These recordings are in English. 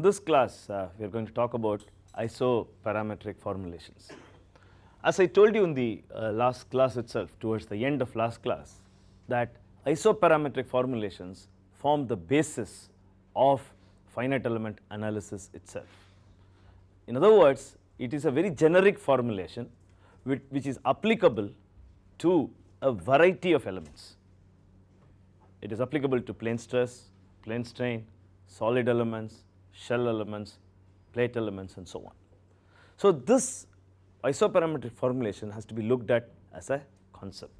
this class, we are going to talk about isoparametric formulations. As I told you in the last class itself, towards the end of last class, that isoparametric formulations form the basis of finite element analysis itself. In other words, it is a very generic formulation which is applicable to a variety of elements. It is applicable to plane stress, plane strain, solid elements, shell elements, plate elements, and so on. So this isoparametric formulation has to be looked at as a concept.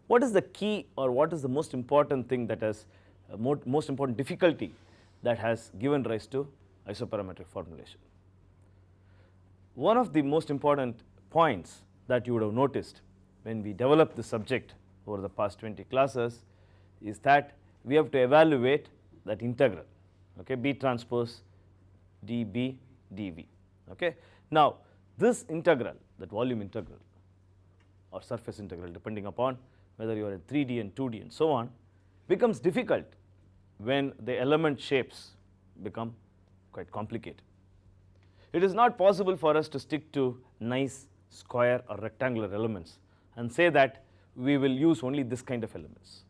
What is the key, or what is the most important thing that has most important difficulty that has given rise to isoparametric formulation? One of the most important points that you would have noticed when we developed the subject over the past 20 classes is that we have to evaluate that integral, okay, B transpose dB dV. Okay. Now, this integral, that volume integral or surface integral, depending upon whether you are in 3D and 2D and so on, becomes difficult when the element shapes become quite complicated. It is not possible for us to stick to nice square or rectangular elements and say that we will use only this kind of elements.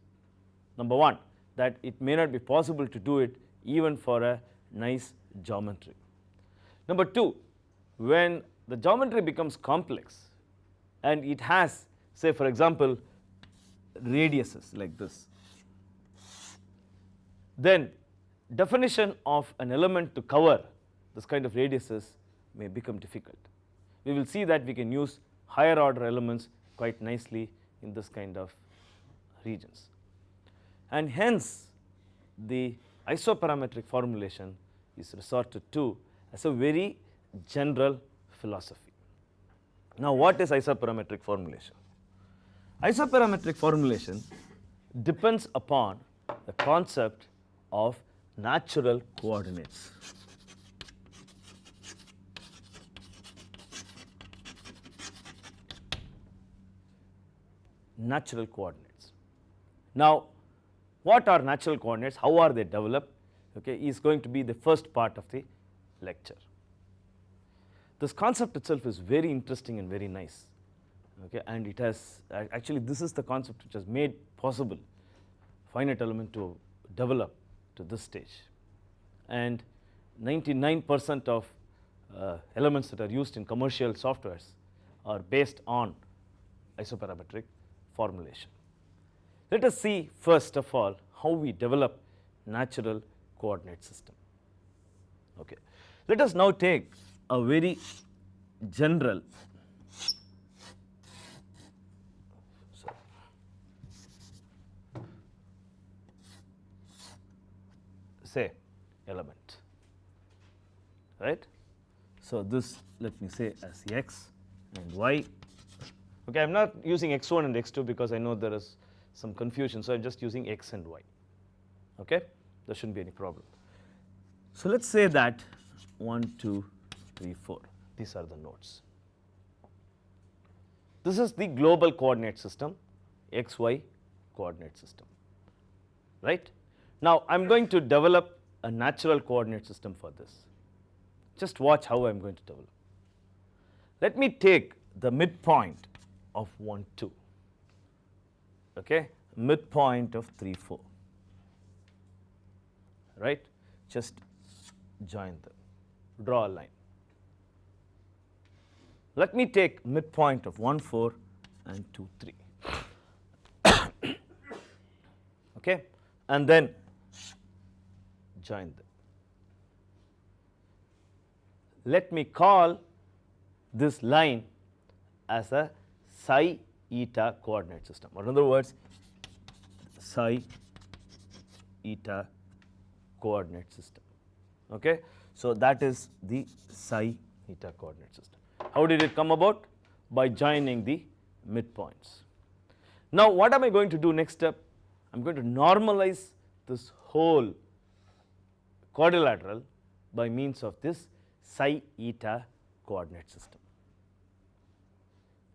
Number one, that it may not be possible to do it even for a nice geometry. Number two, when the geometry becomes complex and it has, say for example, radiuses like this, then definition of an element to cover this kind of radiuses may become difficult. We will see that we can use higher order elements quite nicely in this kind of regions, and hence the isoparametric formulation is resorted to as a very general philosophy. Now, what is isoparametric formulation? Isoparametric formulation depends upon the concept of natural coordinates. Natural coordinates. Now, what are natural coordinates? How are they developed? Okay, is going to be the first part of the lecture. This concept itself is very interesting and very nice. Okay, and it has actually, this is the concept which has made possible finite element to develop to this stage, and 99% of elements that are used in commercial softwares are based on isoparametric formulation. Let us see first of all how we develop natural coordinate system. Okay. Let us now take a very general say element, right. So this, let me say as x and y. Okay, I am not using x1 and x2 because I know there is some confusion, so I am just using x and y. Okay, there shouldn't be any problem. So let us say that 1, 2, 3, 4, these are the nodes. This is the global coordinate system, x, y coordinate system, right. Now, I am going to develop a natural coordinate system for this. Just watch how I am going to develop. Let me take the midpoint of 1, 2, okay, midpoint of 3, 4, right. Just join them, draw a line. Let me take midpoint of 1, 4 and 2, 3, okay, and then join them. Let me call this line as a psi eta coordinate system, or in other words psi eta coordinate system. Okay. So that is the psi eta coordinate system. How did it come about? By joining the midpoints. Now, what am I going to do next step? I am going to normalize this whole quadrilateral by means of this psi eta coordinate system.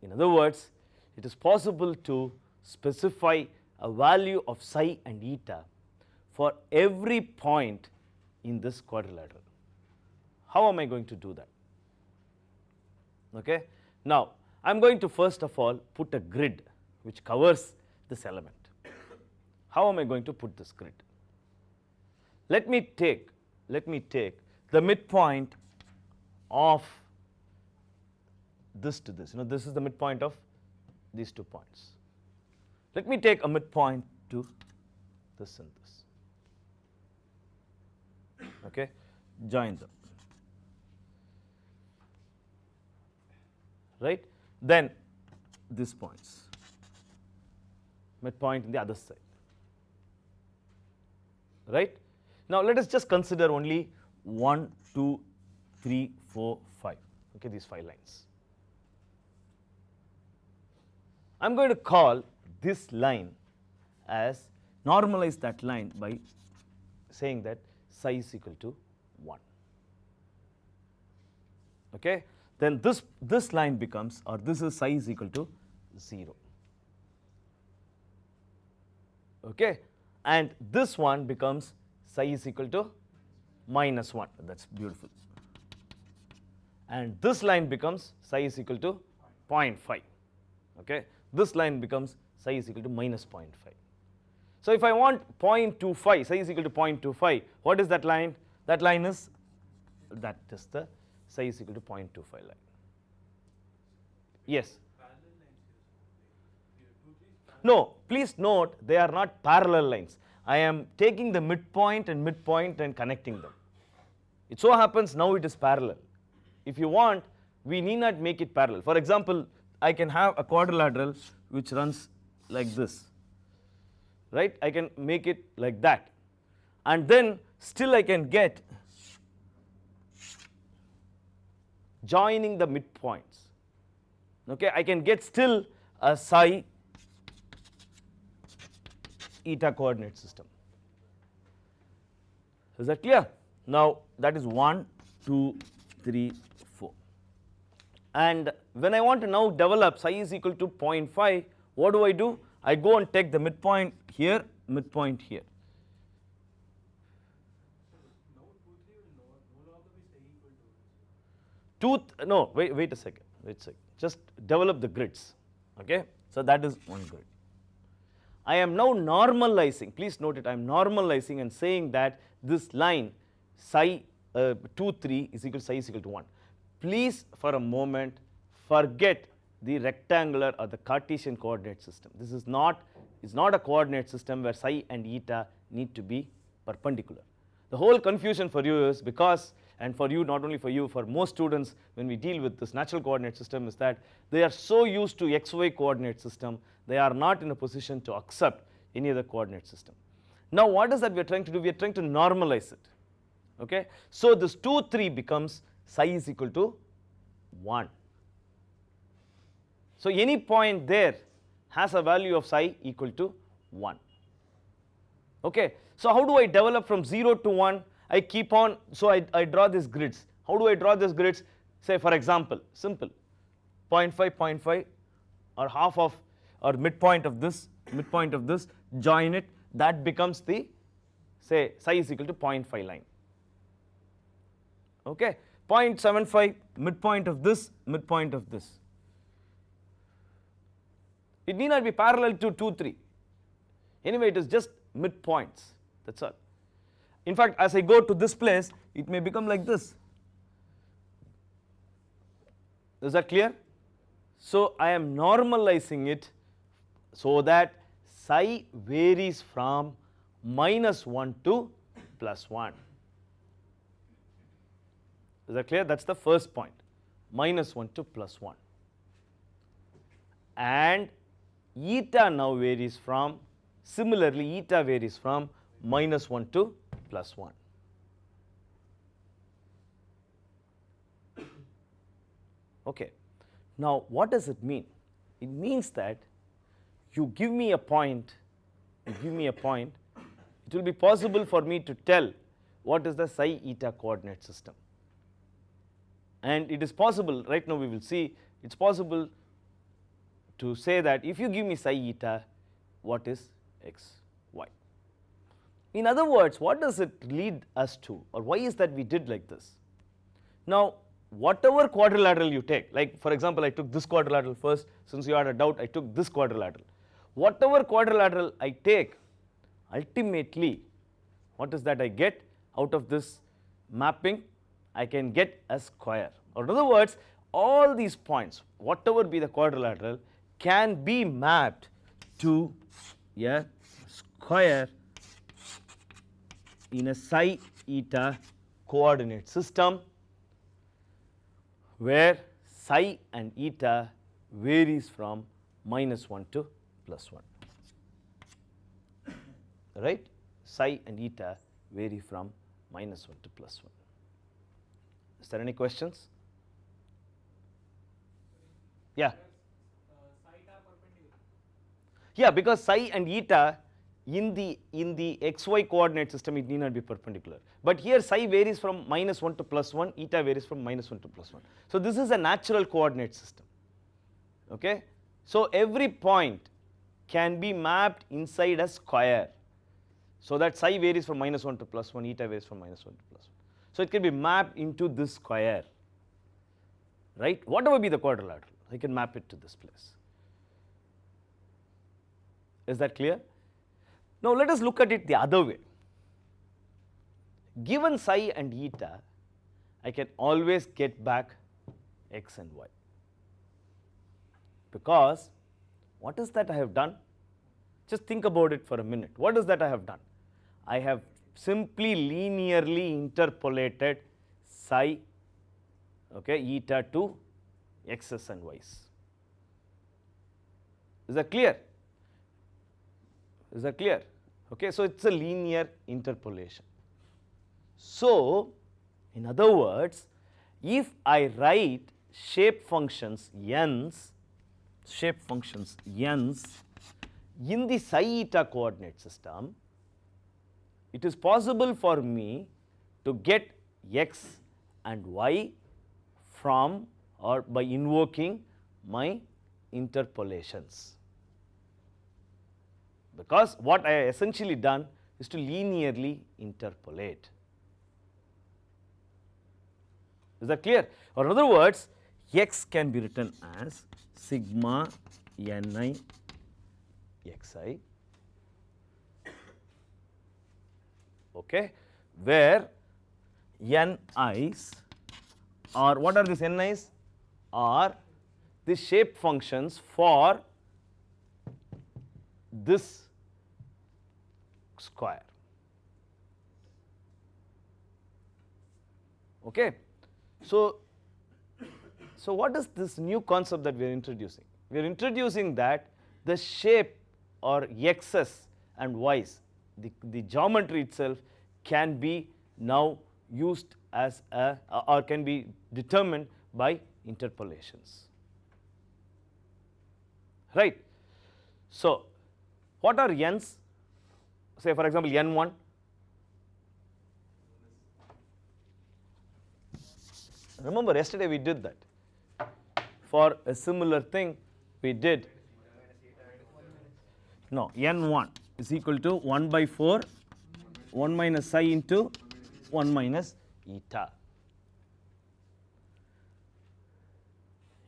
In other words, it is possible to specify a value of psi and eta for every point in this quadrilateral. How am I going to do that? Okay. Now, I am going to first of all put a grid which covers this element. How am I going to put this grid? Let me take the midpoint of this to this. This is the midpoint of these 2 points. Let me take a midpoint to this and this. Okay, join them. Right? Then these points, midpoint in the other side. Right? Now let us just consider only 1, 2, 3, 4, 5. Okay, these 5 lines. I am going to call this line as, normalize that line by saying that psi is equal to 1. Okay? Then this line becomes, or this is psi is equal to 0. Okay? And this one becomes psi is equal to minus 1. That's beautiful. And this line becomes psi is equal to 0.5. Okay? This line becomes psi is equal to minus 0.5. So if I want 0.25, psi is equal to 0.25, what is that line? That line is, that is the psi is equal to 0.25 line. Yes? No, please note they are not parallel lines. I am taking the midpoint and connecting them. It so happens now it is parallel. If you want, we need not make it parallel. For example, I can have a quadrilateral which runs like this, right? I can make it like that, and then still I can get joining the midpoints. Okay, I can get still a psi eta coordinate system. Is that clear? Now that is 1, 2, 3, 4. And when I want to now develop psi is equal to 0.5, what do? I go and take the midpoint here, midpoint here. No, wait a second. Just develop the grids. Okay, so that is one grid. I am now normalizing, please note it, I am normalizing and saying that this line psi 2, 3 is equal to psi is equal to 1. Please for a moment forget the rectangular or the Cartesian coordinate system. This is not a coordinate system where psi and eta need to be perpendicular. The whole confusion for you is because, and for you, not only for you, for most students when we deal with this natural coordinate system, is that they are so used to xy coordinate system, they are not in a position to accept any other coordinate system. Now what is that we are trying to do? We are trying to normalize it. Okay? So this 2, 3 becomes psi is equal to 1. So any point there has a value of psi equal to 1. Okay? So how do I develop from 0 to 1? I keep on, so I draw these grids. How do I draw these grids? Say for example, simple, 0.5, 0.5, or half of, or midpoint of this, join it, that becomes the, say, psi is equal to 0.5 line. Okay, 0.75, midpoint of this, It need not be parallel to 2, 3. Anyway, it is just midpoints, that's all. In fact, as I go to this place, it may become like this. Is that clear? So I am normalizing it so that psi varies from -1 to +1. Is that clear? That is the first point, -1 to +1. And eta now varies from, similarly eta varies from -1 to +1. Okay. Now what does it mean? It means that you give me a point, it will be possible for me to tell what is the psi eta coordinate system. And it is possible, right now we will see, it is possible to say that if you give me psi eta, what is x, y. In other words, what does it lead us to, or why is that we did like this? Now, whatever quadrilateral you take, like for example, I took this quadrilateral first, since you had a doubt, I took this quadrilateral. Whatever quadrilateral I take, ultimately, what is that I get out of this mapping? I can get a square. Or in other words, all these points, whatever be the quadrilateral, can be mapped to a square in a psi eta coordinate system, where psi and eta varies from -1 to +1, right? Psi and eta vary from -1 to +1. Is there any questions? Yeah. Yeah, because psi and eta in the xy coordinate system, it need not be perpendicular. But here psi varies from -1 to +1, eta varies from -1 to +1. So this is a natural coordinate system. Okay? So every point can be mapped inside a square, so that psi varies from -1 to +1, eta varies from -1 to +1. So it can be mapped into this square, right? Whatever be the quadrilateral, I can map it to this place. Is that clear? Now let us look at it the other way. Given psi and eta, I can always get back x and y, because what is that I have done? Just think about it for a minute. What is that I have done? I have simply linearly interpolated psi, okay, eta to x's and y's. Is that clear? Is that clear? Okay, so it's a linear interpolation. So, in other words, if I write shape functions n's in the psi eta coordinate system, it is possible for me to get x and y from, or by invoking my interpolations, because what I have essentially done is to linearly interpolate. Is that clear? Or in other words, x can be written as sigma ni xi, okay, where ni's are, what are these ni's? Are the shape functions for this square. Okay. So what is this new concept that we are introducing? We are introducing that the shape or x's and y's, the geometry itself can be now used as a, or can be determined by interpolations, right? So what are n's? Say for example n1, remember yesterday we did that. For a similar thing we did, no, n1 is equal to 1 by 4 1 minus psi into 1 minus eta,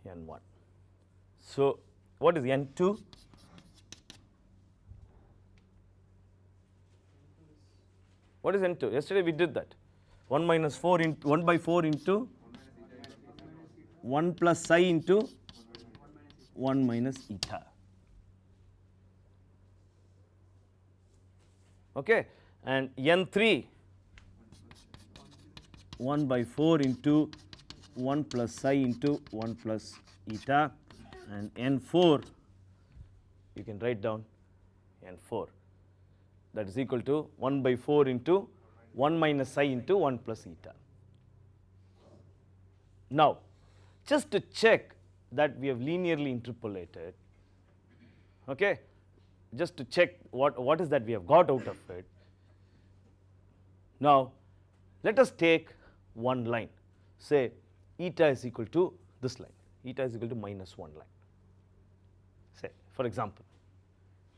n1. So what is n2? What is n2? Yesterday we did that. 1 minus 4 into 1 by 4 into 1 plus psi into 1 minus eta. Okay, and n3, 1 by 4 into 1 plus psi into 1 plus eta, and n4 you can write down n4, that is equal to 1 by 4 into 1 minus psi into 1 plus eta. Now, just to check that we have linearly interpolated, okay, just to check what is that we have got out of it. Now, let us take one line, say eta is equal to this line, eta is equal to minus 1 line, say for example,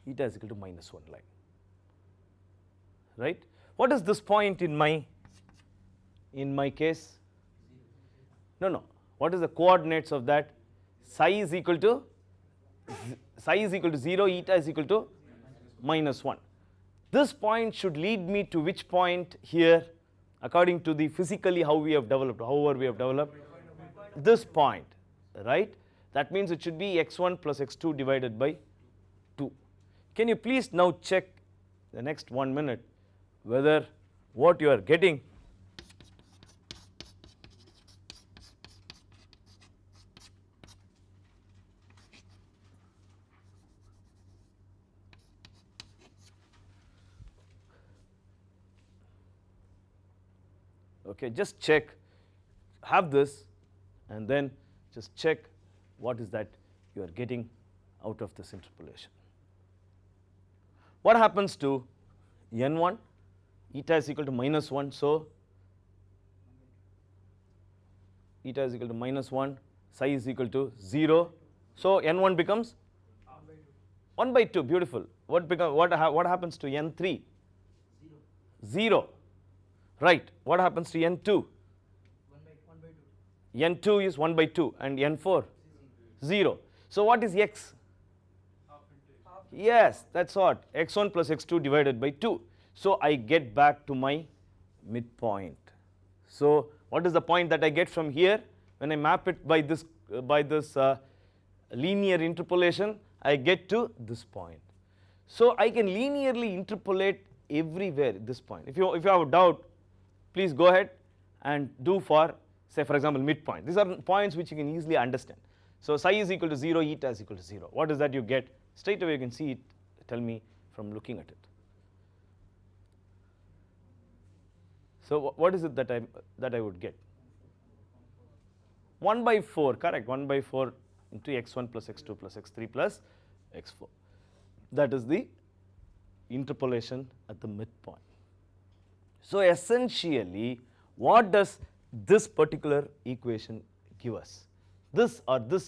eta is equal to minus 1 line, right? What is this point in my case? No. What is the coordinates of that? Psi is equal to 0, eta is equal to -1. This point should lead me to which point here, according to the physically how we have developed, however we have developed, this point, right? That means it should be x1 plus x2 divided by 2. Can you please now check the next 1 minute whether what you are getting okay, just check, have this, and then just check what is that you are getting out of this interpolation. What happens to n1? Eta is equal to -1, so eta is equal to -1, psi is equal to 0, so n1 becomes 1 by 2. Beautiful. What happens to n3? 0. Right. What happens to n2? 1 by 2. n2 is 1 by 2 and n4 0. So what is x? Yes, that's what, x1 plus x2 divided by 2. So I get back to my midpoint. So what is the point that I get from here? When I map it by this linear interpolation, I get to this point. So I can linearly interpolate everywhere at this point. If you have a doubt, please go ahead and do for, say for example, midpoint. These are points which you can easily understand. So psi is equal to 0, eta is equal to 0. What is that you get? Straight away you can see it, tell me from looking at it. So what is it that I would get? 1 by 4, correct, 1 by 4 into x1 plus x2 plus x3 plus x4. That is the interpolation at the midpoint. So essentially, what does this particular equation give us? This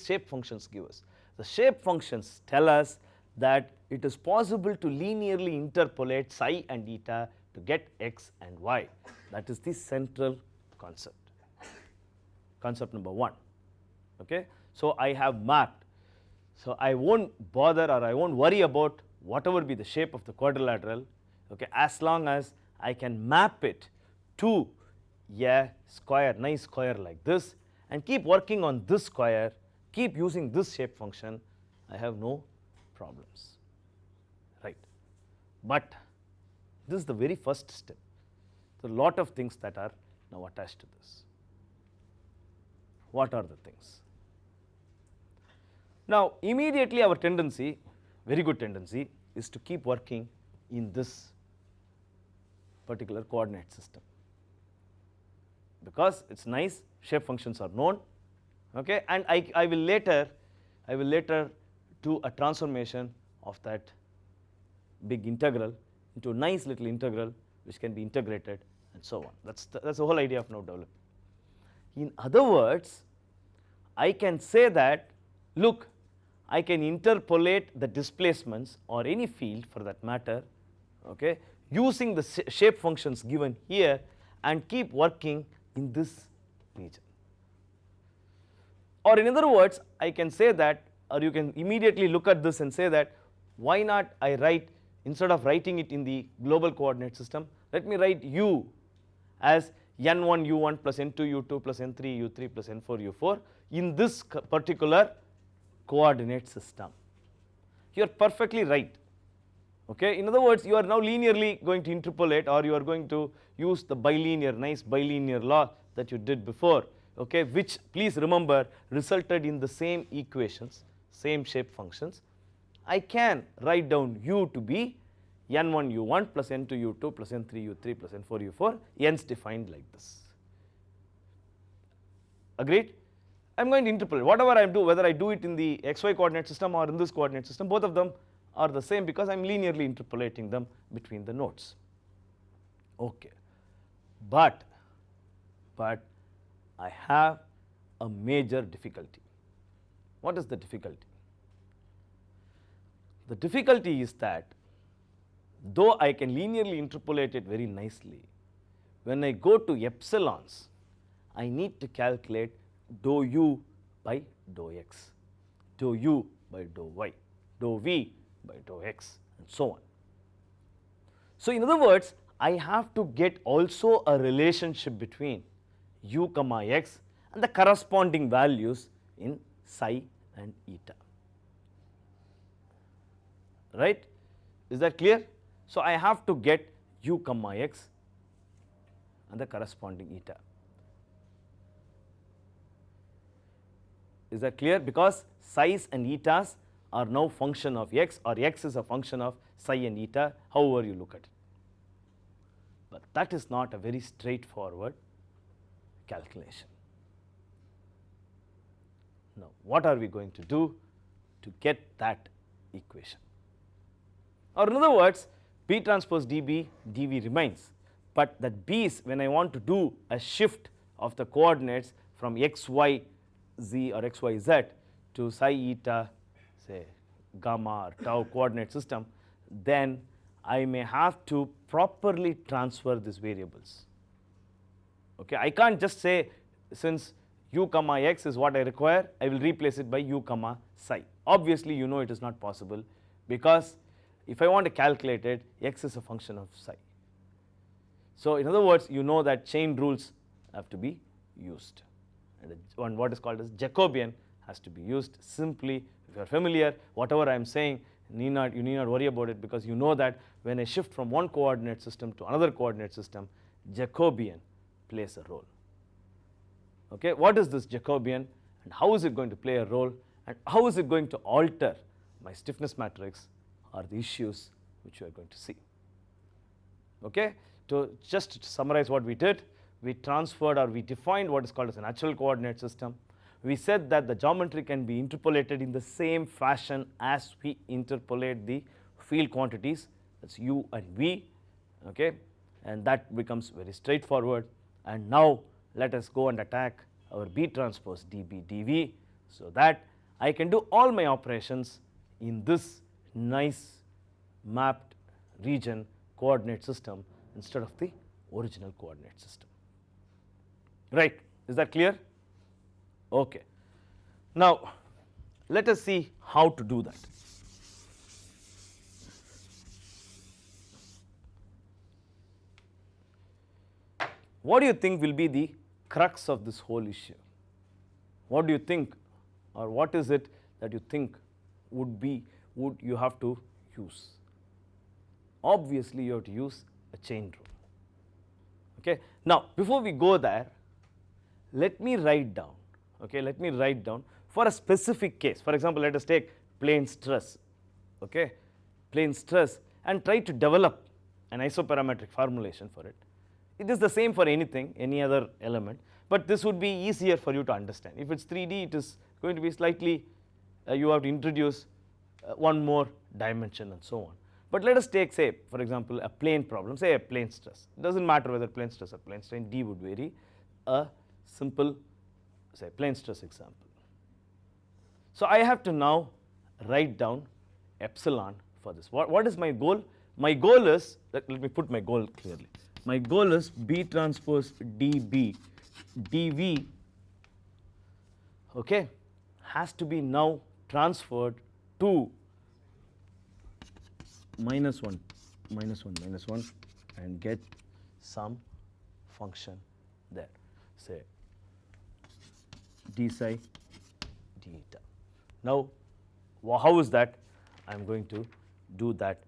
shape functions give us. The shape functions tell us that it is possible to linearly interpolate psi and eta to get x and y. That is the central concept. Concept number 1. Okay? So I have mapped. So I won't bother or I won't worry about whatever be the shape of the quadrilateral, okay, as long as I can map it to a square, nice square like this, and keep working on this square, keep using this shape function, I have no problems, right? But this is the very first step. There are a lot of things that are now attached to this. What are the things? Now immediately our tendency, very good tendency, is to keep working in this particular coordinate system, because it's nice, shape functions are known, okay, and I will later do a transformation of that big integral into a nice little integral which can be integrated and so on. That's the whole idea of now developing. In other words, I can say that, look, I can interpolate the displacements or any field for that matter, okay, using the shape functions given here and keep working in this region. Or in other words, I can say that, or you can immediately look at this and say that, why not I write, instead of writing it in the global coordinate system, let me write u as n1 u1 plus n2 u2 plus n3 u3 plus n4 u4 in this particular coordinate system. You are perfectly right. Okay, in other words, you are now linearly going to interpolate, or you are going to use the bilinear, nice bilinear law that you did before, okay, which please remember resulted in the same equations, same shape functions. I can write down u to be n1 u1 plus n2 u2 plus n3 u3 plus n4 u4, n's defined like this. Agreed? I am going to interpolate whatever I do, whether I do it in the xy coordinate system or in this coordinate system, both of them are the same because I am linearly interpolating them between the nodes. Okay, but I have a major difficulty. What is the difficulty? The difficulty is that though I can linearly interpolate it very nicely, when I go to epsilons, I need to calculate dou u by dou x, dou u by dou y, dou v by dou x, and so on. So, in other words, I have to get also a relationship between u comma x and the corresponding values in psi and eta, right? Is that clear? So, I have to get u comma x and the corresponding eta. Is that clear? Because psi's and etas are now function of x, or x is a function of psi and eta, however you look at it. But that is not a very straightforward calculation. Now, what are we going to do to get that equation? Or in other words, B transpose dB, dV remains, but that B is when I want to do a shift of the coordinates from x, y, z or x, y, z to psi, eta, say gamma or tau coordinate system, then I may have to properly transfer these variables. Okay, I can't just say since u comma x is what I require, I will replace it by u comma psi. Obviously, you know it is not possible, because if I want to calculate it, x is a function of psi. So, in other words, you know that chain rules have to be used, and what is called as Jacobian has to be used. Simply, if you are familiar, whatever I am saying, you need not worry about it, because you know that when I shift from one coordinate system to another coordinate system, Jacobian plays a role. Okay, what is this Jacobian, and how is it going to play a role, and how is it going to alter my stiffness matrix, are the issues which we are going to see. Okay, to just summarize what we did, we transferred, or we defined what is called as a natural coordinate system. We said that the geometry can be interpolated in the same fashion as we interpolate the field quantities, that's u and v, okay, and that becomes very straightforward. And now let us go and attack our B transpose dB dV, so that I can do all my operations in this nice mapped region coordinate system instead of the original coordinate system. Right, is that clear? Okay. Now, let us see how to do that. What do you think will be the crux of this whole issue? What do you think, or what is it that you think would you have to use? Obviously, you have to use a chain rule. Okay. Now, before we go there, let me write down. Okay, let me write down for a specific case. For example, let us take plane stress. Okay, plane stress, and try to develop an isoparametric formulation for it. It is the same for anything, any other element, but this would be easier for you to understand. If it's 3D, it is going to be slightly, you have to introduce one more dimension and so on. But let us take, say, for example, a plane problem, say a plane stress. It doesn't matter whether plane stress or plane strain, D would vary. A simple, say, plane stress example. So I have to now write down epsilon for this. What is my goal? My goal is, let me put my goal clearly. My goal is B transpose dB dV, okay, has to be now transferred to minus 1, and get some function there, say d psi d eta. Now, how is that? I am going to do that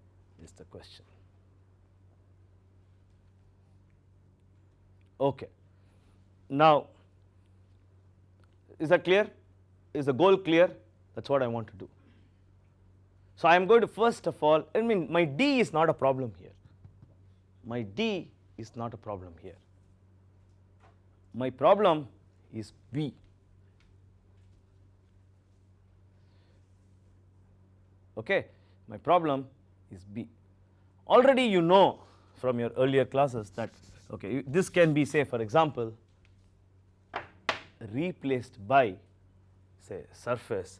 is the question. Okay. Now, is that clear? Is the goal clear? That's what I want to do. So I am going to first of all, I mean, my D is not a problem here. My D is not a problem here. My problem is B. Okay, my problem is B. Already you know from your earlier classes that, okay, this can be, say, for example, replaced by, say, surface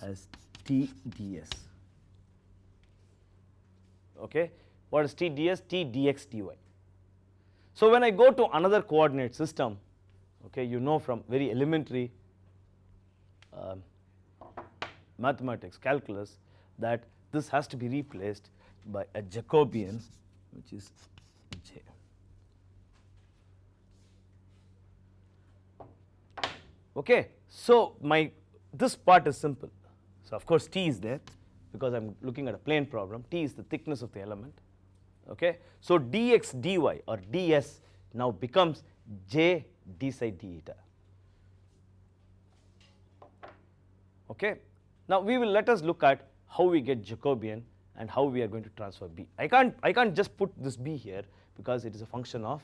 as T ds. Okay, what is T ds? T dx dy. So when I go to another coordinate system, okay, you know from very elementary mathematics, calculus, that this has to be replaced by a Jacobian, which is J. Okay, so this part is simple. So of course T is there because I'm looking at a plane problem. T is the thickness of the element. Okay, so dx dy or ds now becomes J d psi d eta. Okay, now let us look at how we get Jacobian and how we are going to transfer B. I can't just put this B here because it is a function of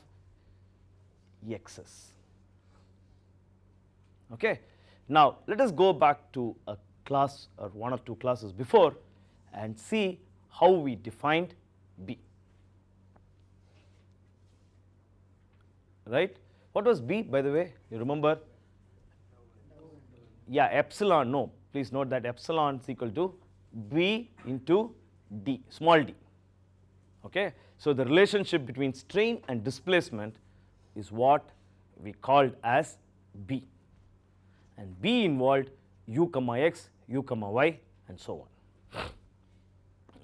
x's. Okay, now let us go back to a class or one or two classes before and see how we defined B. Right? What was B, by the way? You remember? Yeah, epsilon. No, please note that epsilon is equal to B into d, small d. Okay, so the relationship between strain and displacement is what we called as B, and B involved u comma x, u comma y, and so on.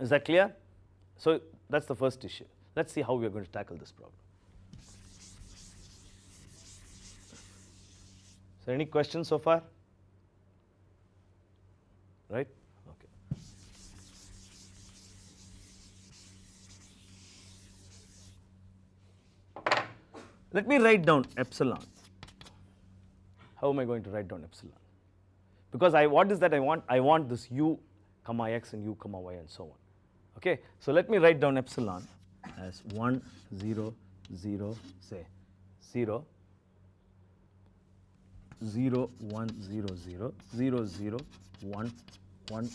Is that clear? So that's the first issue. Let's see how we are going to tackle this problem. So any questions so far? Right? Okay. Let me write down epsilon. How am I going to write down epsilon? Because what is that I want? I want this u comma x and u comma y and so on. Okay, so let me write down epsilon as 1 0 0 say 0 0 1 0 0 0 0 1 1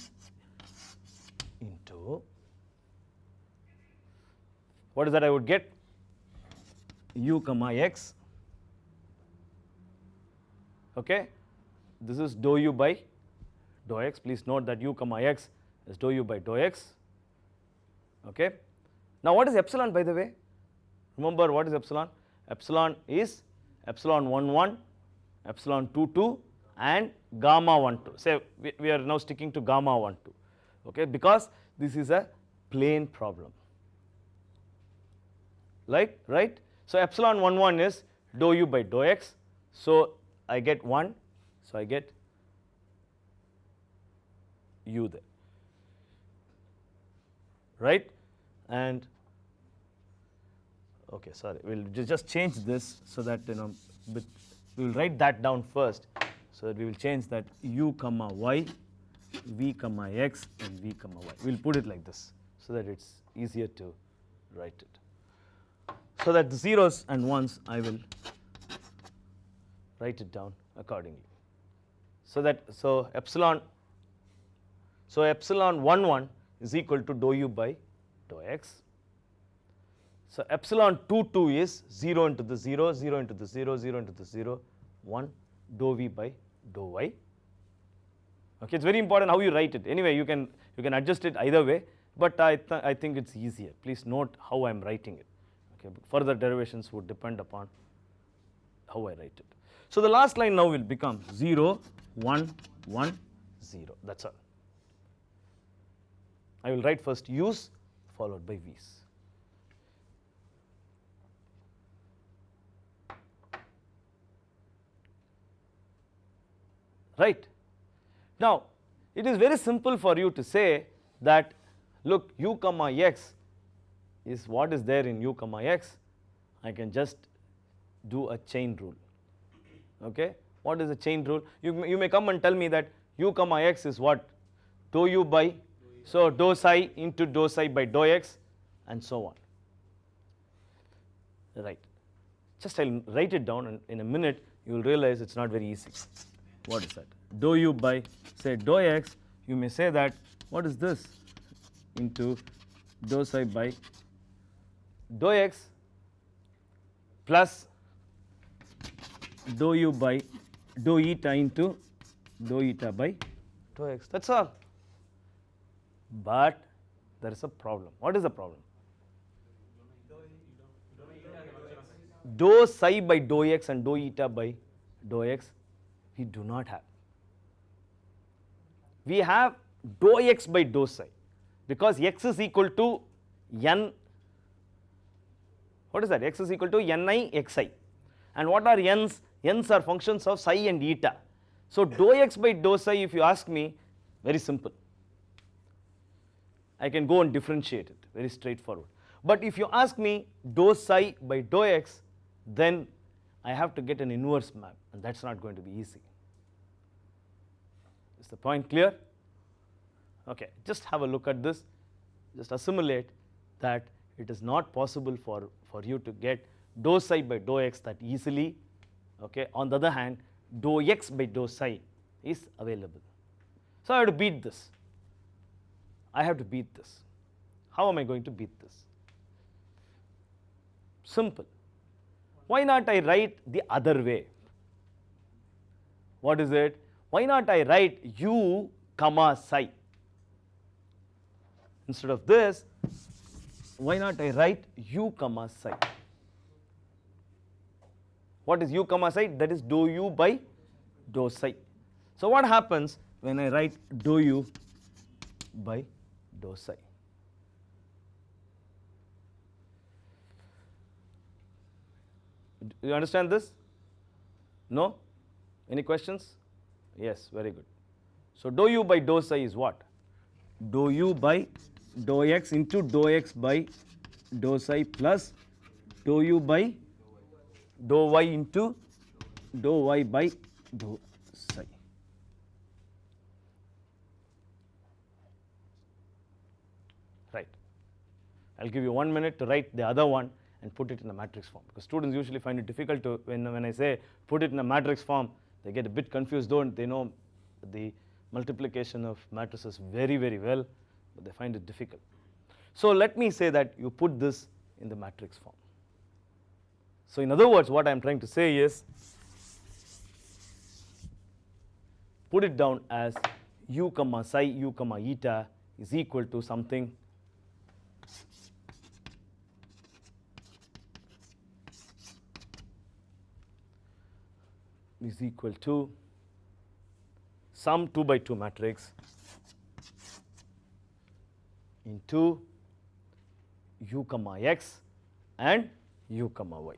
into what is that I would get? U comma x. Okay, this is dou u by dou x. Please note that u comma x is dou u by dou x. Okay, now what is epsilon, by the way? Remember what is epsilon? Epsilon is epsilon 1 1, epsilon 2 2, and gamma 1 2. Say we are now sticking to gamma 1 2. Okay, because this is a plane problem. Right? So epsilon 1 1 is dou u by dou x. So I get 1. So I get u there. Right? And okay, sorry, we'll just change this so that we will write that down first, so that we will change that u comma y, v comma x, and v comma y. We'll put it like this so that it's easier to write it. So that the zeros and ones I will write it down accordingly. So epsilon 1 1 is equal to dou u by dou x. So epsilon 2 2 is 0 into the 0, 0 into the 0, 0 into the 0, 1 dou v by dou y. Okay, it's very important how you write it. Anyway, you can adjust it either way, but I think it's easier. Please note how I am writing it. Okay, further derivations would depend upon how I write it. So the last line now will become 0 1 1 0. That's all. I will write first u's followed by v's. Right. Now, it is very simple for you to say that, look, u comma x is what is there in u comma x. I can just do a chain rule. Okay, what is a chain rule? You may come and tell me that u comma x is what? Dou u by, so dou psi into dou psi by dou x, and so on. Right. Just I'll write it down, and in a minute you will realize it's not very easy. What is that? Dou u by, say, dou x. You may say that, what is this? Into dou psi by dou x plus dou u by dou eta into dou eta by dou x. That's all. But there is a problem. What is the problem? dou psi by dou x and dou eta by dou x, we do not have. We have dou x by dou psi because x is equal to n, what is that? X is equal to ni xi, and what are n's? N's are functions of psi and eta. So dou x by dou psi, if you ask me, very simple. I can go and differentiate it, very straightforward. But if you ask me dou psi by dou x, then I have to get an inverse map, and that's not going to be easy. Is the point clear? Okay, just have a look at this, just assimilate that it is not possible for you to get dou psi by dou x that easily. Okay, on the other hand, dou x by dou psi is available. So I have to beat this. I have to beat this. How am I going to beat this? Simple. Why not I write the other way? What is it? Why not I write u comma psi? Instead of this, why not I write u comma psi? What is u comma psi? That is dou u by dou psi. So what happens when I write dou u by dou psi? Do you understand this? No? Any questions? Yes, very good. So dou u by dou psi is what? Dou u by dou x into dou x by dou psi plus dou u by dou y into dou y by dou psi. Right. I'll give you 1 minute to write the other one and put it in a matrix form, because students usually find it difficult to, when I say put it in a matrix form, they get a bit confused, don't they? Know the multiplication of matrices very, very well, but they find it difficult. So let me say that you put this in the matrix form. So in other words, what I am trying to say is, put it down as u comma psi, u comma eta is equal to something is equal to sum 2 by 2 matrix into u comma x and u comma y.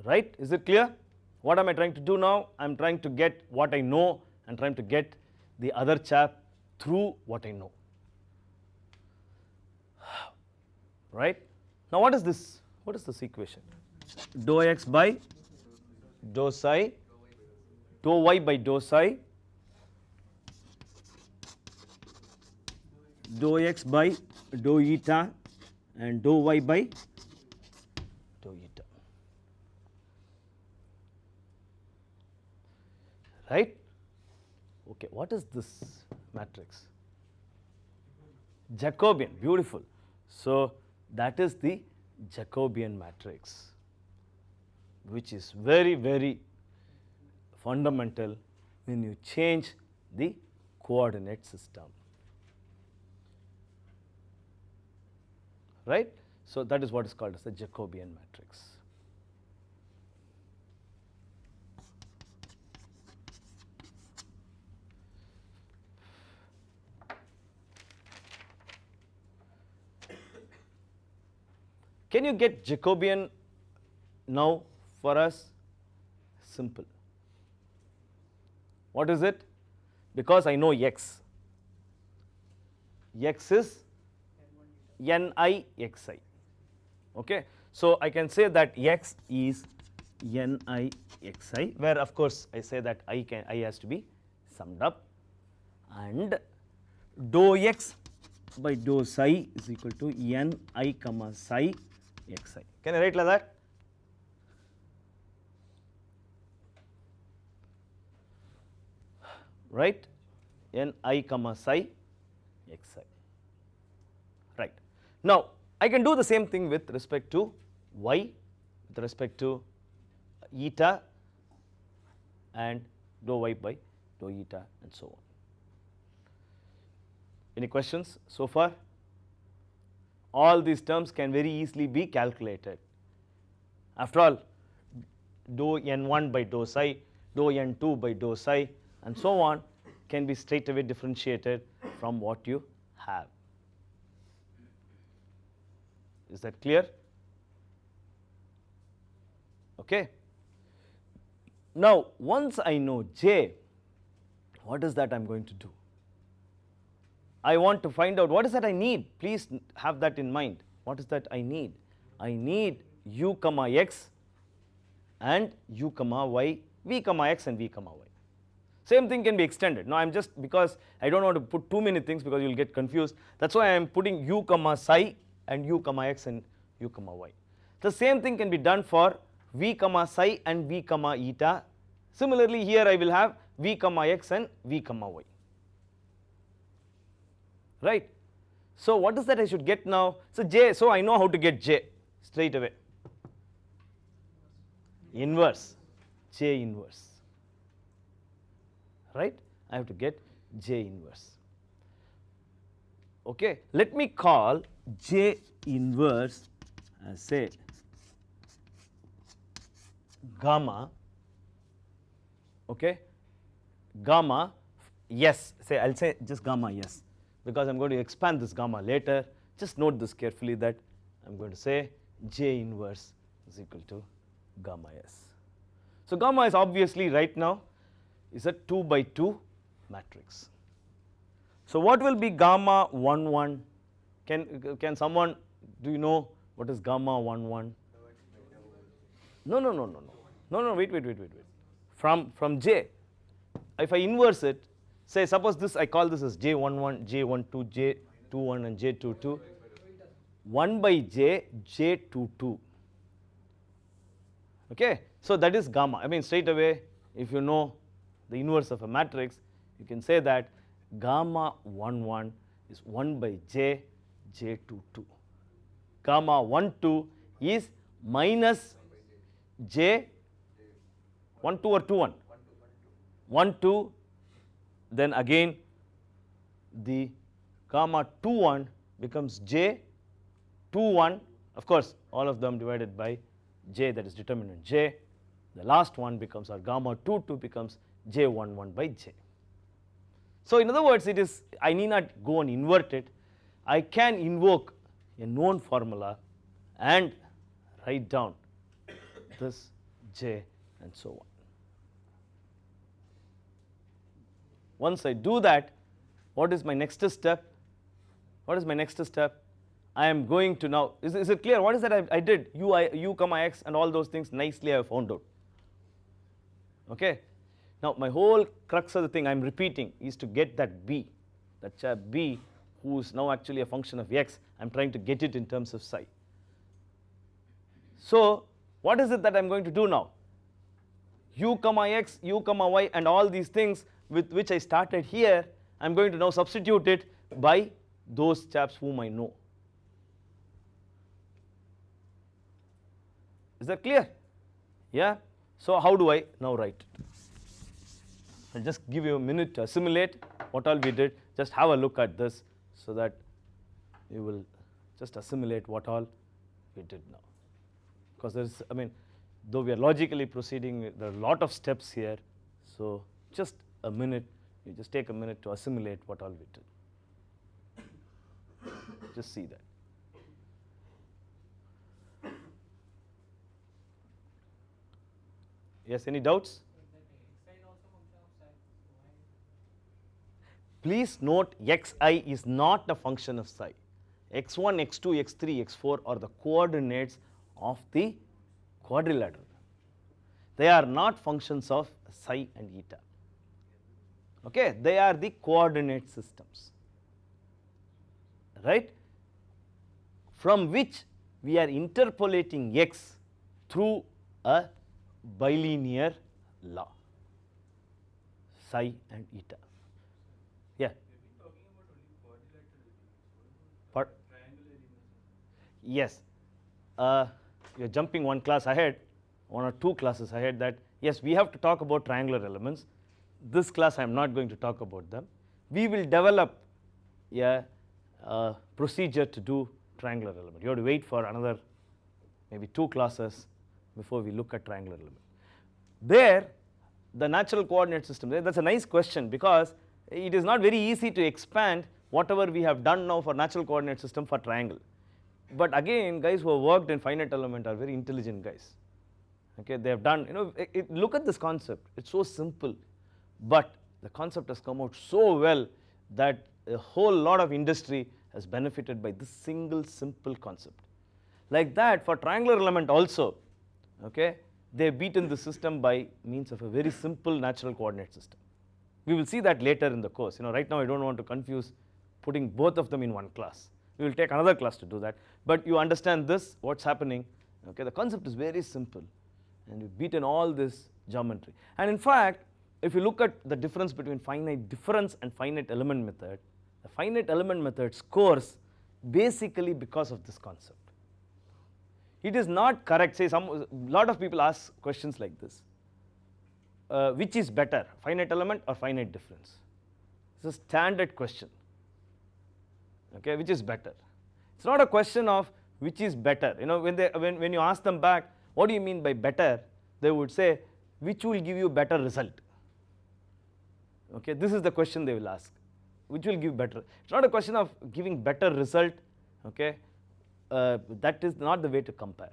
Right? Is it clear? What am I trying to do now? I am trying to get what I know and trying to get the other chap through what I know. Right? Now what is this? What is this equation? Dou x by dou psi, dou y by dou psi, dou x by dou eta and dou y by dou eta. Right? Okay, what is this matrix? Jacobian, beautiful. So that is the Jacobian matrix, which is very, very fundamental when you change the coordinate system. Right? So that is what is called as the Jacobian matrix. Can you get Jacobian now for us? Simple. What is it? Because I know x. X is ni xi. Okay? So I can say that x is ni xi, where of course I say that i has to be summed up, and dou x by dou psi is equal to ni comma psi xi. Can I write like that? Right? Ni comma psi xi. Right. Now I can do the same thing with respect to y, with with respect to eta and dou y by dou eta and so on. Any questions so far? All these terms can very easily be calculated. After all, dou n1 by dou psi, dou n2 by dou psi and so on can be straight away differentiated from what you have. Is that clear? Okay. Now, once I know J, what is that I am going to do? I want to find out what is that I need. Please have that in mind. What is that I need? I need u comma x and u comma y, v comma x and v comma y. Same thing can be extended. Now I am just, because I don't want to put too many things because you will get confused, that is why I am putting u comma psi and u comma x and u comma y. The same thing can be done for v comma psi and v comma eta. Similarly here I will have v comma x and v comma y, right. So what is that I should get now? So J, so I know how to get J straight away. Inverse, J inverse, right. I have to get J inverse. Okay, let me call J inverse as say gamma, okay, gamma yes, say I will say just gamma yes, because I am going to expand this gamma later. Just note this carefully, that I am going to say J inverse is equal to gamma s. So gamma is obviously right now is a 2 by 2 matrix. So what will be gamma 1 1? Can someone, do you know what is gamma 1 1? No, wait. From J, if I inverse it, say suppose this I call this as J11, J12, J21 and J22, 1 by J, J22. Okay, so that is gamma. I mean straight away, if you know the inverse of a matrix, you can say that gamma 1 1 is 1 by J, J22. Gamma 1 2 is minus J 1 2 or 2 1? 1 2, then again the gamma 2 1 becomes J 2 1, of course all of them divided by J, that is determinant J. The last one becomes, or gamma 2 2 becomes J 1 1 by J. So in other words, it is, I need not go and invert it. I can invoke a known formula and write down this J and so on. Once I do that, what is my next step? What is my next step? I am going to now, is it clear? What is that I did? U comma x and all those things nicely I have found out. Okay. Now my whole crux of the thing I am repeating is to get that B, that chap B who is now actually a function of x. I am trying to get it in terms of psi. So what is it that I am going to do now? U comma x, u comma y and all these things with which I started here, I am going to now substitute it by those chaps whom I know. Is that clear? Yeah. So how do I now write it? I'll just give you a minute to assimilate what all we did. Just have a look at this so that you will just assimilate what all we did now. Because there is, I mean, though we are logically proceeding, there are a lot of steps here. So just a minute, you just take a minute to assimilate what all we did. Just see that. Yes, any doubts? Please note xi is not a function of psi. x1, x2, x3, x4 are the coordinates of the quadrilateral. They are not functions of psi and eta. Okay, they are the coordinate systems, right, from which we are interpolating x through a bilinear law, psi and eta. Yeah. But yes, you're jumping one class ahead, one or two classes ahead, that yes, we have to talk about triangular elements. This class I am not going to talk about them. We will develop a procedure to do triangular element. You have to wait for another maybe 2 classes before we look at triangular element. There, the natural coordinate system, that's a nice question, because it is not very easy to expand whatever we have done now for natural coordinate system for triangle. But again, guys who have worked in finite element are very intelligent guys. Okay, they have done, look at this concept. It's so simple, but the concept has come out so well that a whole lot of industry has benefited by this single simple concept. Like that, for triangular element also, okay, they have beaten the system by means of a very simple natural coordinate system. We will see that later in the course. Right now I don't want to confuse putting both of them in one class. We will take another class to do that. But you understand this, what's happening. Okay, the concept is very simple, and we've beaten all this geometry. And in fact, if you look at the difference between finite difference and finite element method, the finite element method scores basically because of this concept. It is not correct. Say, lot of people ask questions like this. Which is better, finite element or finite difference? It's a standard question. Okay, which is better? It's not a question of which is better. When you ask them back, what do you mean by better? They would say, which will give you better result? Okay, this is the question they will ask. Which will give better? It's not a question of giving better result. Okay, that is not the way to compare.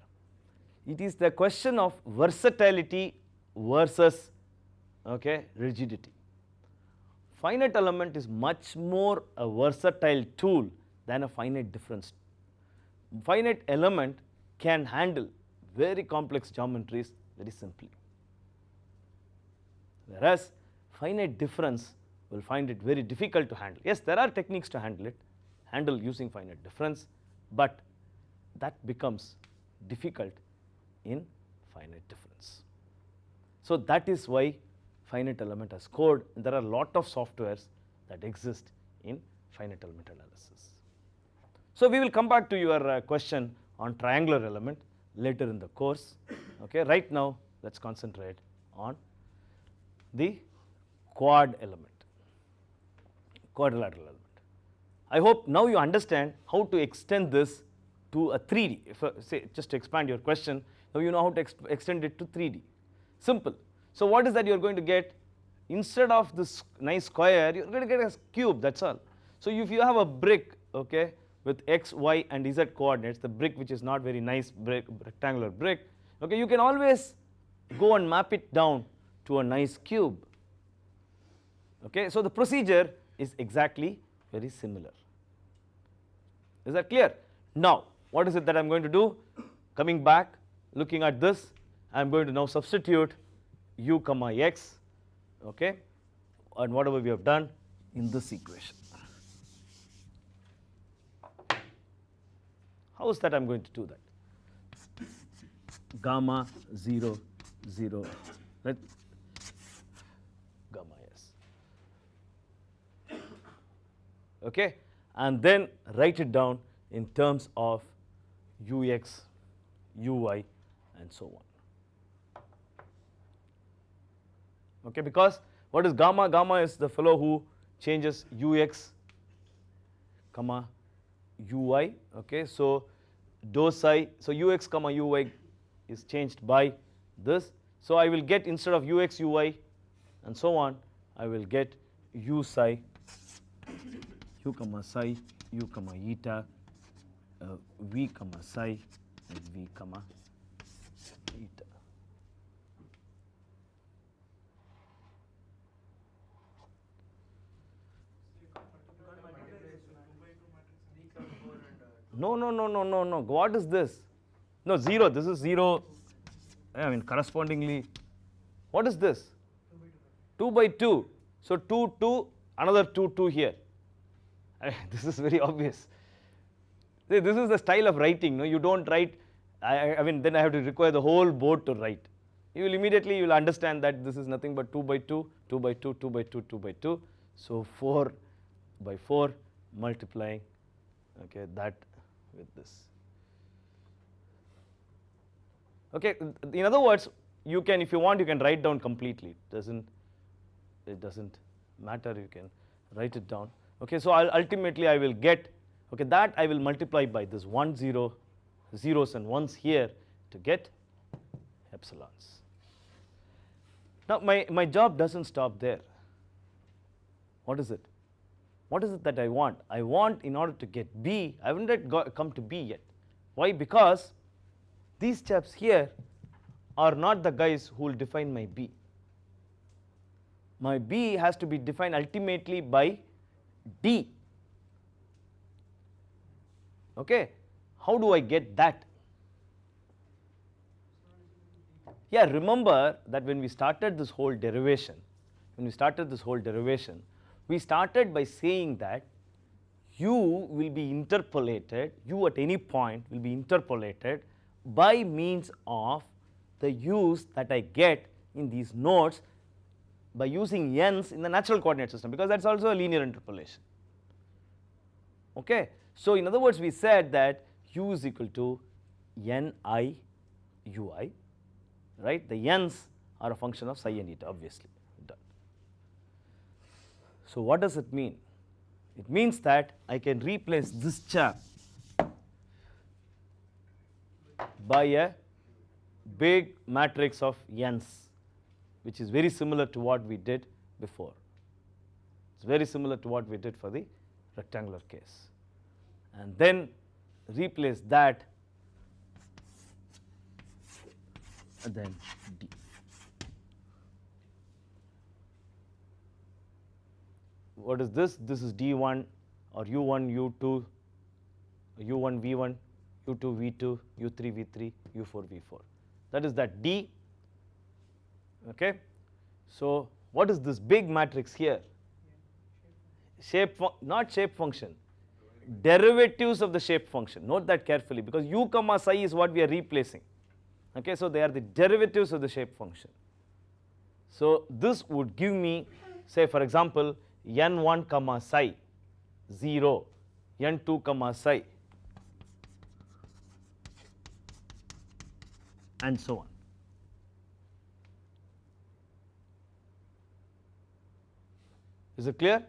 It is the question of versatility versus rigidity. Finite element is much more a versatile tool than a finite difference. Finite element can handle very complex geometries very simply, whereas finite difference will find it very difficult to handle. Yes, there are techniques to handle using finite difference, but that becomes difficult in finite difference. So that is why finite element has scored, and there are a lot of softwares that exist in finite element analysis. So we will come back to your question on triangular element later in the course. Okay, right now let's concentrate on the quad element, quadrilateral element. I hope now you understand how to extend this to a 3D. If say, just to expand your question, now you know how to extend it to 3D. Simple. So what is that you are going to get? Instead of this nice square, you are going to get a cube, that's all. So if you have a brick, okay, with x, y and z coordinates, the brick which is not very nice brick, rectangular brick, okay, you can always go and map it down to a nice cube. Okay, so the procedure is exactly very similar. Is that clear? Now, what is it that I am going to do? Coming back, looking at this, I am going to now substitute u comma x, okay, and whatever we have done in this equation. How is that I am going to do that? Gamma 0, 0, let gamma s, okay, and then write it down in terms of ux, uy and so on. Okay, because what is gamma? Gamma is the fellow who changes ux comma uy. Okay, so dou psi, so ux comma uy is changed by this. So I will get, instead of ux uy and so on, I will get u psi, u comma psi, u comma eta, v comma psi and v comma eta. No, no, no, no, no, no. What is this? No, 0. This is 0. I mean, correspondingly, what is this? 2 by 2. So 2, 2, another 2, 2 here. This is very obvious. See, this is the style of writing. No, you don't write. I mean, then I have to require the whole board to write. You will immediately you will understand that this is nothing but 2 by 2, 2 by 2, 2 by 2, 2 by 2. So 4 by 4 multiplying, okay, that with this. Okay, in other words, you can, if you want, you can write down completely. It doesn't matter. You can write it down. Okay, so ultimately I will get, okay, that I will multiply by this 1 0 zeros and ones here to get epsilons. Now my job doesn't stop there. What is it? What is it that I want? I want, in order to get B, I haven't yet come to B yet. Why? Because these chaps here are not the guys who will define my B. My B has to be defined ultimately by D. Okay, how do I get that? Yeah, remember that when we started this whole derivation, we started by saying that u will be interpolated, u at any point will be interpolated by means of the u's that I get in these nodes by using n's in the natural coordinate system, because that's also a linear interpolation. Okay, so in other words, we said that u is equal to ni ui, right? The n's are a function of psi and eta, obviously. Done. So what does it mean? It means that I can replace this chap by a big matrix of n's, which is very similar to what we did before. It's very similar to what we did for the rectangular case. And then replace that, and then D. What is this? This is D1 or U1, U2, U1, V1, U2, V2, U3, V3, U4, V4. That is that D. Okay. So what is this big matrix here? Not shape function, derivatives of the shape function. Note that carefully, because u comma psi is what we are replacing. Okay, so they are the derivatives of the shape function. So this would give me, say for example, n1 comma psi 0, n2 comma psi, and so on. Is it clear?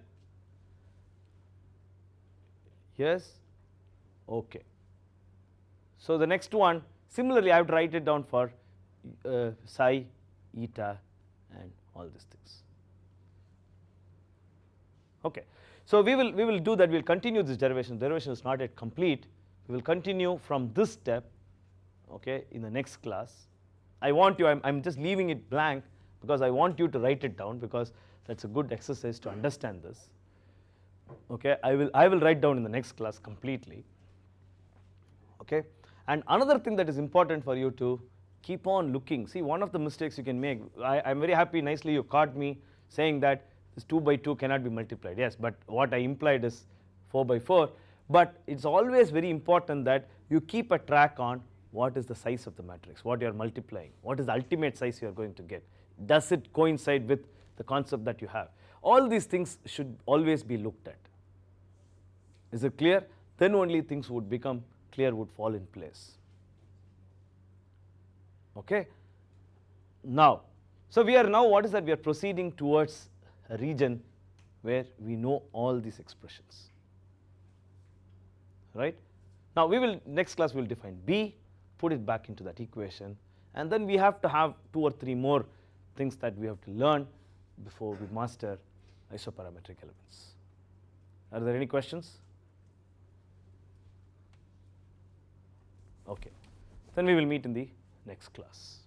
Yes? Okay. So the next one, similarly I have to write it down for psi, eta, and all these things. Okay. So we will do that. We will continue this derivation. Derivation is not yet complete. We will continue from this step, okay, in the next class. I want you, I'm just leaving it blank because I want you to write it down, because that's a good exercise to understand this. Okay, I will write down in the next class completely. Okay, and another thing that is important for you to keep on looking. See, one of the mistakes you can make, I'm very happy, nicely you caught me saying that this 2 by 2 cannot be multiplied. Yes, but what I implied is 4 by 4. But it's always very important that you keep a track on what is the size of the matrix, what you are multiplying, what is the ultimate size you are going to get. Does it coincide with the concept that you have? All these things should always be looked at. Is it clear? Then only things would become clear, would fall in place. Okay. Now, so we are now, what is that? We are proceeding towards a region where we know all these expressions, right? Now we will, next class we will define B, put it back into that equation, and then we have to have 2 or 3 more things that we have to learn before we master isoparametric elements. Are there any questions? Okay, then we will meet in the next class.